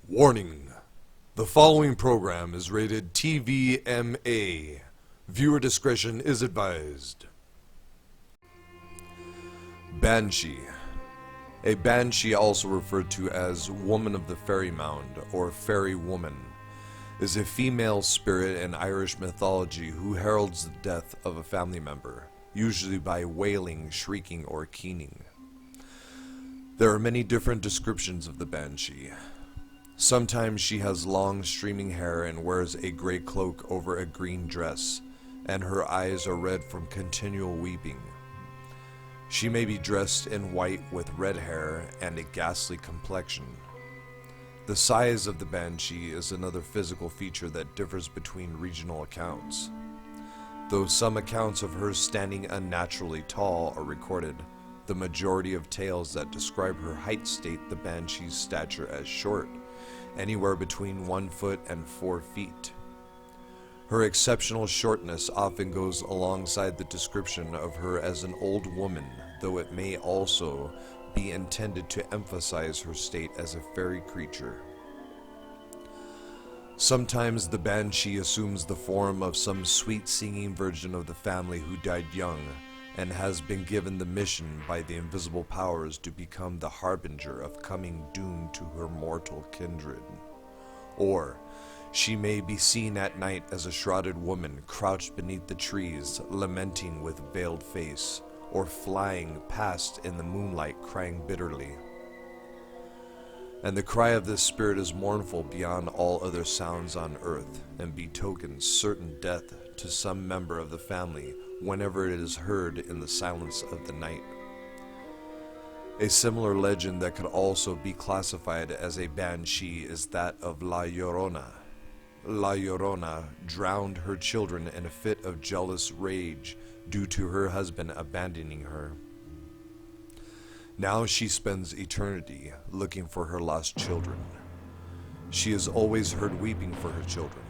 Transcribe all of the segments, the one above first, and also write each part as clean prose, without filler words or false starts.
Warning. The following program is rated TVMA. Viewer discretion is advised. Banshee. A banshee, also referred to as Woman of the Fairy Mound or Fairy Woman, is a female spirit in Irish mythology who heralds the death of a family member, usually by wailing, shrieking, or keening. There are many different descriptions of the banshee. Sometimes she has long streaming hair and wears a gray cloak over a green dress, and her eyes are red from continual weeping. She may be dressed in white with red hair and a ghastly complexion. The size of the banshee is another physical feature that differs between regional accounts. Though some accounts of her standing unnaturally tall are recorded, the majority of tales that describe her height state the banshee's stature as short, anywhere between 1 foot and 4 feet. Her exceptional shortness often goes alongside the description of her as an old woman, though it may also be intended to emphasize her state as a fairy creature. Sometimes the banshee assumes the form of some sweet-singing virgin of the family who died young, and has been given the mission by the invisible powers to become the harbinger of coming doom to her mortal kindred. Or she may be seen at night as a shrouded woman crouched beneath the trees, lamenting with veiled face, or flying past in the moonlight crying bitterly. And the cry of this spirit is mournful beyond all other sounds on earth, and betokens certain death to some member of the family whenever it is heard in the silence of the night. A similar legend that could also be classified as a banshee is that of La Llorona. La Llorona drowned her children in a fit of jealous rage due to her husband abandoning her. Now she spends eternity looking for her lost children. She is always heard weeping for her children,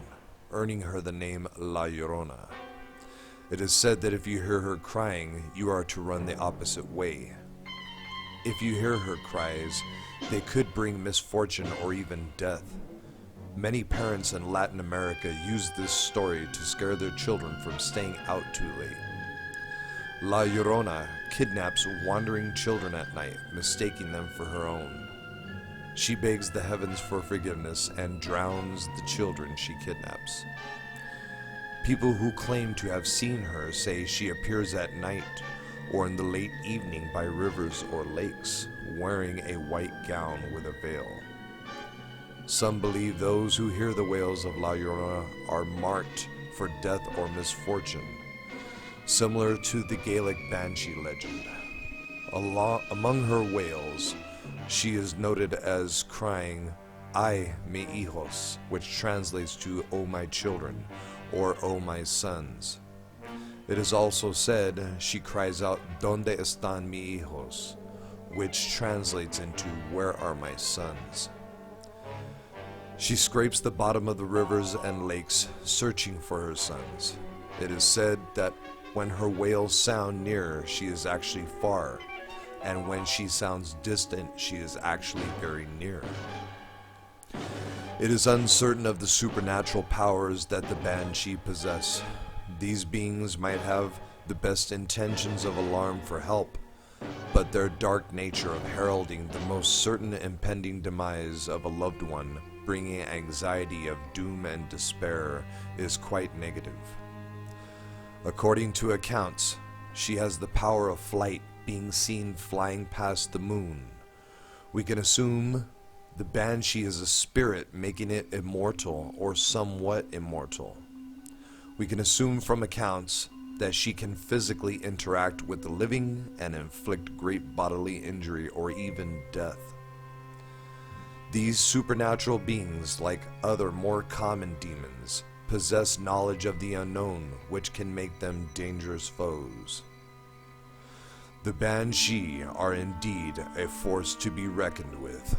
earning her the name La Llorona. It is said that if you hear her crying, you are to run the opposite way. If you hear her cries, they could bring misfortune or even death. Many parents in Latin America use this story to scare their children from staying out too late. La Llorona kidnaps wandering children at night, mistaking them for her own. She begs the heavens for forgiveness and drowns the children she kidnaps. People who claim to have seen her say she appears at night or in the late evening by rivers or lakes, wearing a white gown with a veil. Some believe those who hear the wails of La Llorona are marked for death or misfortune, similar to the Gaelic banshee legend. Among her wails, she is noted as crying, "Ay, mi hijos," which translates to "O my children," or "O my sons." It is also said she cries out, "Donde están mi hijos?" which translates into "Where are my sons?" She scrapes the bottom of the rivers and lakes, searching for her sons. It is said that when her wails sound near, she is actually far, and when she sounds distant, she is actually very near. It is uncertain of the supernatural powers that the banshee possess. These beings might have the best intentions of alarm for help, but their dark nature of heralding the most certain impending demise of a loved one, bringing anxiety of doom and despair, is quite negative. According to accounts, she has the power of flight, being seen flying past the moon. We can assume the banshee is a spirit, making it immortal or somewhat immortal. We can assume from accounts that she can physically interact with the living and inflict great bodily injury or even death. These supernatural beings, like other more common demons, possess knowledge of the unknown, which can make them dangerous foes. The banshee are indeed a force to be reckoned with.